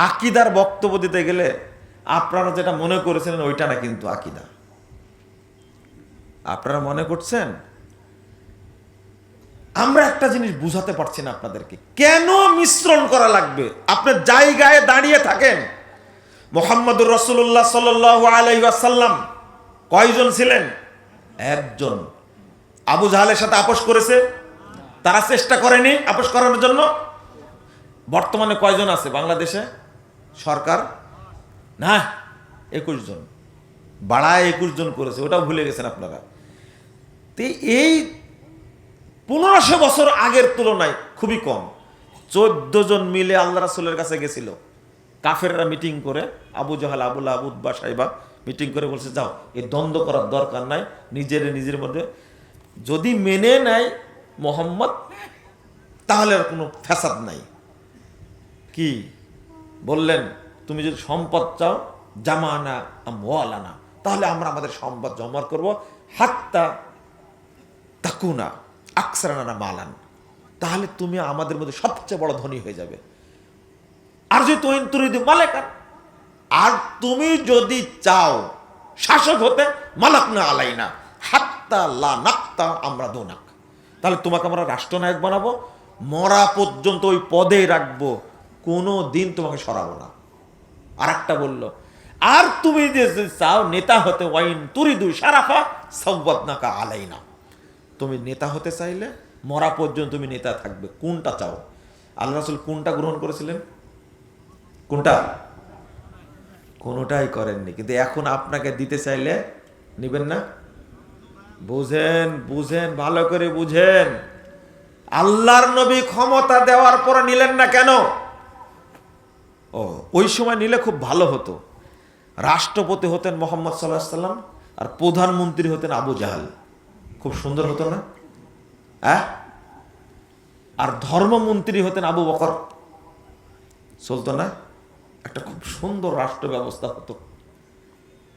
আকিদার বক্তব্য দিতে গেলে আপনারা যেটা মনে করেছিলেন ওইটা না, কিন্তু আকিদা আপনারা মনে করছেন। আমরা একটা জিনিস বুঝাতে পারছি না আপনাদেরকে, কেন মিশ্রণ করা লাগবে। আপনার জায়গায় দাঁড়িয়ে থাকেন। মুহাম্মদুর রাসূলুল্লাহ সাল্লাল্লাহু আলাইহি ওয়াসাল্লাম কয়জন ছিলেন? একজন। আবু জাহালের সাথে আপোষ করেছে? তারা চেষ্টা করেনি আপোষ করানোর জন্য? বর্তমানে কয়জন আছে বাংলাদেশে সরকার? না, 21 জন। বাড়ায় 21 জন করেছে, ওটাও ভুলে গেছেন আপনারা। তো এই 1500 বছর আগের তুলনায় খুবই কম। 14 জন মিলে আল্লাহ রাসূলের কাছে গেছিল। কাফেররা মিটিং করে, আবু জাহাল, আবু লাহাব, উতবা, সাইবা মিটিং করে বলছে, যাও, এই দ্বন্দ্ব করার দরকার নাই, নিজের মধ্যে যদি মেনে নেয় মোহাম্মদ তাহলে আর কোনো ফ্যাসাদ নাই। কি বললেন? তুমি যদি সম্পদ চাও, জামানা আমওয়ালানা, তাহলে আমরা আমাদের সম্পদ জমা করব, হাত্তা তাকুনা আকসারানা মালান, তাহলে তুমি আমাদের মধ্যে সবচেয়ে বড় ধনী হয়ে যাবে। আর যদি তুমি মালেকান, আর তুমি যদি চাও শাসক হতে, মালাকনা আলাইনা হাত্তা লা নাক্তা আমরা দোনাক, তাহলে তোমাকে আমরা রাষ্ট্রনায়ক বানাবো, মরা পর্যন্ত ওই পদে রাখবো, কোনো দিন তোমাকে সরাবো না। আর একটা বলল, আর তুমি যে চাও নেতা হতে, ওয়াইন তুরিদু শারাফা সাওয়াদনাকা আলাইনা, তুমি নেতা হতে চাইলে মরা পর্যন্ত তুমি নেতা থাকবে। কোনটা চাও? আল্লাহ রাসূল কোনটা গ্রহণ করেছিলেন? কোনটা? কোনোটাই করেননি। কিন্তু এখন আপনাকে দিতে চাইলে নেবেন না? বুঝেন, বুঝেন, ভালো করে বুঝেন। আল্লাহর নবী ক্ষমতা দেওয়ার পরে নিলেন না কেন? ও, ওই সময় নিলে খুব ভালো হতো। রাষ্ট্রপতি হতেন মুহাম্মদ সাল্লাল্লাহু আলাইহি সাল্লাম, আর প্রধানমন্ত্রী হতেন আবু জাহাল। খুব সুন্দর হতো না? হ্যাঁ। আর ধর্মমন্ত্রী হতেন আবু বকর। চলতো না? একটা খুব সুন্দর রাষ্ট্র ব্যবস্থা হতো।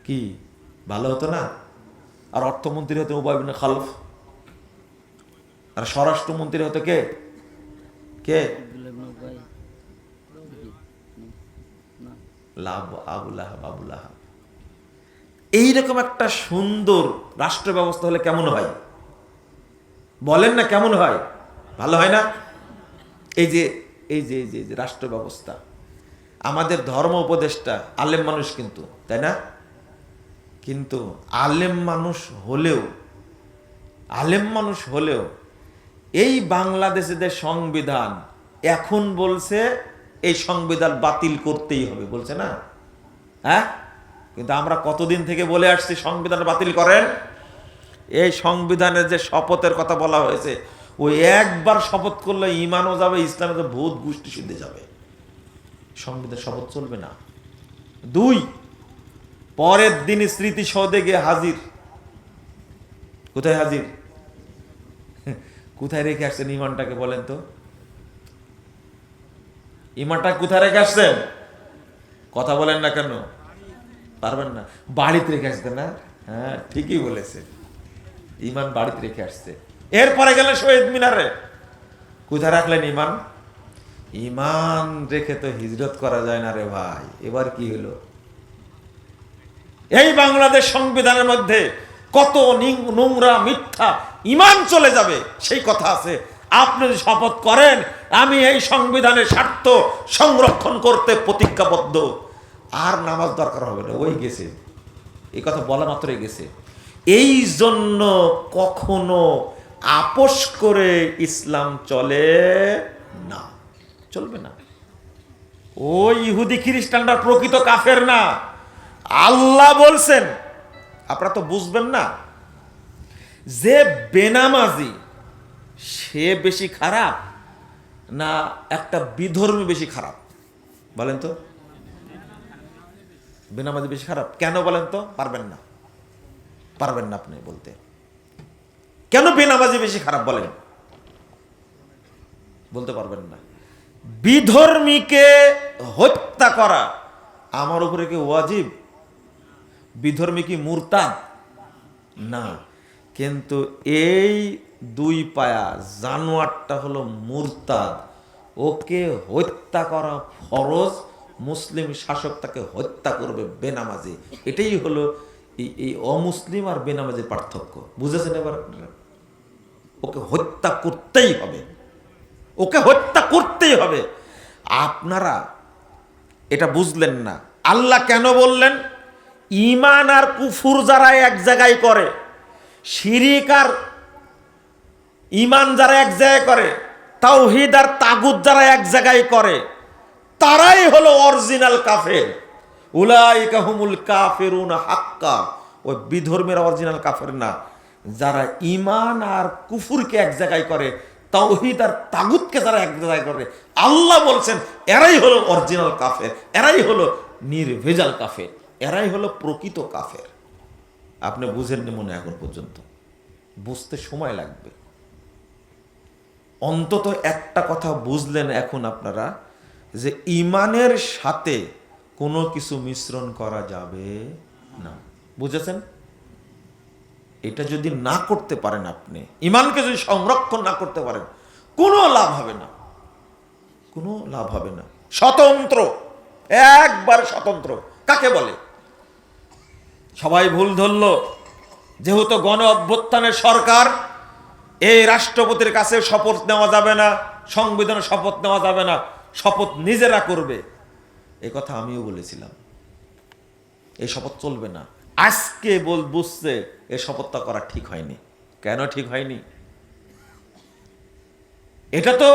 কি ভালো হতো না? আর অর্থমন্ত্রী হতেন উবাই বিন খালফ। আর স্বরাষ্ট্রমন্ত্রী হতো কে? কে? আবু লাহাব। এইরকম একটা সুন্দর রাষ্ট্র ব্যবস্থা হলে কেমন হয় বলেন না? কেমন হয়? ভালো হয় না? এই যে রাষ্ট্র ব্যবস্থা। আমাদের ধর্ম উপদেষ্টা আলেম মানুষ, কিন্তু তাই না? কিন্তু আলেম মানুষ হলেও এই বাংলাদেশে যে সংবিধান এখন বলছে, এই সংবিধান বাতিল করতেই হবে, বলছে না? হ্যাঁ। কিন্তু আমরা কতদিন থেকে বলে আসছি সংবিধান বাতিল করেন। এই সংবিধানের যে শপথের কথা বলা হয়েছে, ওই একবার শপথ করলে ঈমানও যাবে, ইসলামের যে ভূত গোষ্ঠী সিদ্ধে যাবে। সংবিধান শপথ চলবে না। 2, পরের দিনই স্মৃতিসৌধে গিয়ে হাজির। কোথায় হাজির? কোথায় রেখে আসছেন ঈমানটাকে বলেন তো? ঈমানটা কোথায় রেখে আসছেন? কথা বলেন না কেন? পারবেন না? বাড়িতে রেখে আসতে না? হ্যাঁ, ঠিকই বলেছে, ঈমান বাড়িতে রেখে আসছে। এরপরে গেলেন শহীদ মিনারে। কোথায় রাখলেন ঈমান? ঈমান রেখে তো হিজরত করা যায় না রে ভাই। এবার কি হলো? এই বাংলাদেশ সংবিধানের মধ্যে কত নোংরা মিথ্যা ঈমান চলে যাবে সেই কথা আছে। আপনি যদি শপথ করেন আমি এই সংবিধানের স্বার্থ সংরক্ষণ করতে প্রতিজ্ঞাবদ্ধ, আর নামাজ দরকার হবে না, ওই গেছে। এই কথা বলা মাত্রই গেছে। এই জন্য কখনো আপোষ করে ইসলাম চলে না, চলবে না। ওই ইহুদি খ্রিস্টানরা প্রকৃত কাফের না। আল্লাহ বলছেন, আপনারা তো বুঝবেন না, যে বেনামাজি সে বেশি খারাপ না একটা বিধর্মী বেশি খারাপ? বলেন তো। বেনামাজি বেশি খারাপ কেন বলেন তো? পারবেন না আপনি বলতে। কেন বেনামাজি বেশি খারাপ বলেন? বলতে পারবেন না। বিধর্মীকে হত্যা করা আমার উপরে কি ওয়াজিব? বিধর্মী কি মুরতাদ? না। কিন্তু এই 2 পায়া জানোয়ারটা হলো মুরতাদ, ওকে হত্যা করা ফরজ মুসলিম শাসক তাকে হত্যা করবে বেনামাজি। এটাই হলো এই অমুসলিম আর বেনামাজির পার্থক্য। বুঝেছেন এবার আপনারা? ওকে হত্যা করতেই হবে, ওকে হত্যা করতেই হবে। আপনারা এটা বুঝলেন না। আল্লাহ কেন বললেন ঈমান আর কুফর যারা এক জায়গায় করে, শিরিক আর ঈমান যারা এক জায়গায় করে, তাওহীদ আর তাগুত যারা এক জায়গায় করে, তারাই হলো অরিজিনাল কাফের। উলাইকা হুমুল কাফিরুনা হাক্কা। ওই বিধর্মের অরিজিনাল কাফের না, যারা ঈমান আর কুফরকে এক জায়গায় করে, তাওহীদ আর তাগুতকে যারা এক জায়গায় করে, আল্লাহ বলছেন এরাই হলো অরিজিনাল কাফের, এরাই হলো নির্ভেজাল কাফের, এরাই হলো প্রকৃত কাফের। আপনি বুঝেননি মনে এখন পর্যন্ত, বুঝতে সময় লাগবে। অন্তত একটা কথা বুঝলেন এখন আপনারা, যে ঈমানের সাথে কোনো কিছু মিশ্রণ করা যাবে না। বুঝেছেন? এটা যদি না করতে পারেন, আপনি ঈমানকে যদি সংরক্ষণ না করতে পারেন, কোনো লাভ হবে না, কোনো লাভ হবে না। স্বতন্ত্র, একবার স্বতন্ত্র কাকে বলে? সবাই ভুল ধরল, যেহেতু গণ অভ্যুত্থানের সরকার, এই রাষ্ট্রপতির কাছে শপথ নেওয়া যাবে না, সংবিধানে শপথ নেওয়া যাবে না, শপথ নিজেরা করবে। এই কথা আমিও বলেছিলাম, এই শপথ চলবে না। আজকে বুঝছে এই শপথটা করা ঠিক হয়নি। কেন ঠিক হয়নি? এটা তো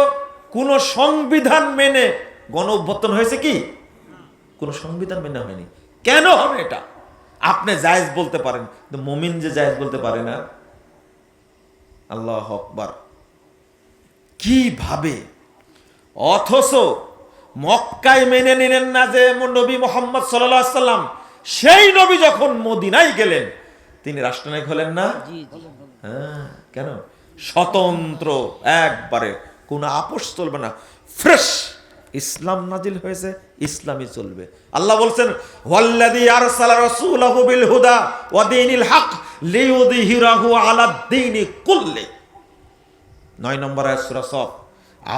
কোন সংবিধান মেনে গণ অভ্যুত্থান হয়েছে কি? কোন সংবিধান মেনে হয়নি। কেন হবে এটা? আপনি জায়েজ বলতে পারেন, কিন্তু মুমিন যে জায়েজ বলতে পারে না। আল্লাহু আকবার। কিভাবে? অথচ মক্কায় মেনে নিলেন না যে নবী মুহাম্মদ সাল্লাল্লাহু আলাইহি সাল্লাম, সেই নবী যখন মদিনায় গেলেন তিনি রাষ্ট্রনায়ক হলেন না? হ্যাঁ, কেন? স্বতন্ত্র, একবারে কোনো আপোষ চলবে না, ফ্রেশ ইসলাম নাজিল হয়েছে, ইসলামই চলবে। আল্লাহ বলছেন ওয়াল্লাযী আরসালা রাসূলাহু বিল হুদা ওয়া দীনিল হক লিইয়ুযহিরাহু আলাদ দীনি কুল্লি। 9 নম্বর আয়াত সূরা সফ।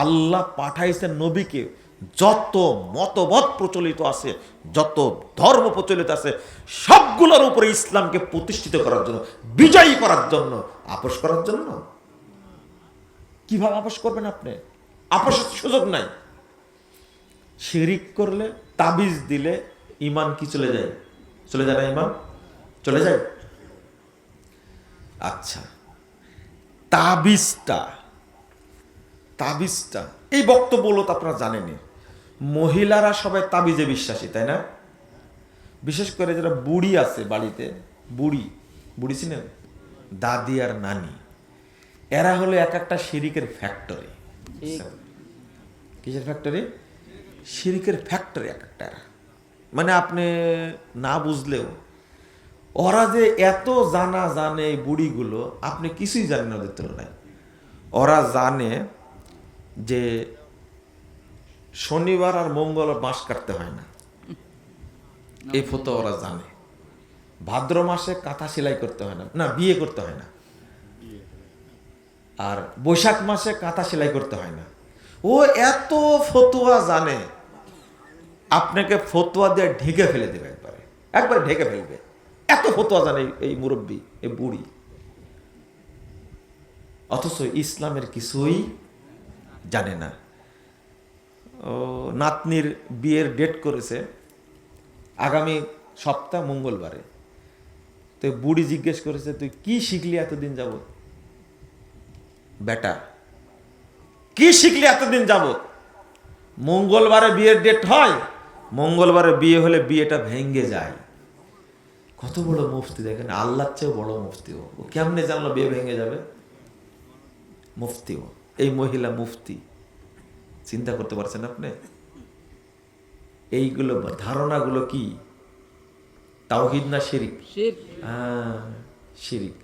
আল্লাহ পাঠাইছেন নবীকে, যত মতবাদ প্রচলিত আছে, যত ধর্ম প্রচলিত আছে, সবগুলোর উপরে ইসলামকে প্রতিষ্ঠিত করার জন্য, বিজয়ী করার জন্য, আপোষ করার জন্য। কিভাবে আপোষ করবেন আপনি? আপোষের সুযোগ নাই। শিরিক করলে, তাবিজ দিলে ঈমান কি চলে যায়? চলে যায় না? ঈমান চলে যায়। আচ্ছা, তাবিজটা এই বক্তব্য তো আপনারা জানেনই। মহিলারা সবাই তাবিজে বিশ্বাসী, তাই না? বিশেষ করে যারা বুড়ি আছে বাড়িতে, বুড়ি ছিলেন, দাদি আর নানি, এরা হলো এক একটা শিরিকের ফ্যাক্টরি। কিসের ফ্যাক্টরি? শিরিকের ফ্যাক্টরি এক একটা। মানে আপনি না বুঝলেও ওরা যে এত জানে এই বুড়িগুলো, আপনি কিছুই জানেন ওদের তুলনায়। ওরা জানে যে শনিবার আর মঙ্গলবার মাস কাটতে হয় না, এই ফতো ওরা জানে। ভাদ্র মাসে কাঁথা সেলাই করতে হয় না, না বিয়ে করতে হয় না, আর বৈশাখ মাসে কাঁথা সেলাই করতে হয় না। ও এত ফতুয়া জানে, আপনাকে ফতুয়া দিয়ে ঢেকে ফেলে দেবে, একবারে ঢেকে ফেলবে। এত ফতুয়া জানে এই মুরব্বী, এই বুড়ি। অথচ ইসলামের কিছুই জানে না। ও নাতনির বিয়ের ডেট করেছে আগামী সপ্তাহ মঙ্গলবারে। তো বুড়ি জিজ্ঞেস করেছে, তুই কি শিখলি এতদিন যাবত? বেটা কি শিখলি এতদিন যাবত? মঙ্গলবারে বিয়ের ডেট হয়, মঙ্গলবারে বিয়ে হলে বিয়েটা ভেঙ্গে যায়। কত বড় মুফতি দেখেন, আল্লাহর চেয়েও বড় মুফতি। ও কেমনে জানলো বিয়ে ভেঙে যাবে? মুফতি, ও এই মহিলা মুফতি। চিন্তা করতে পারছেন আপনি? এইগুলো ধারণাগুলো কি তাওহীদ না শিরিক? শিরিক।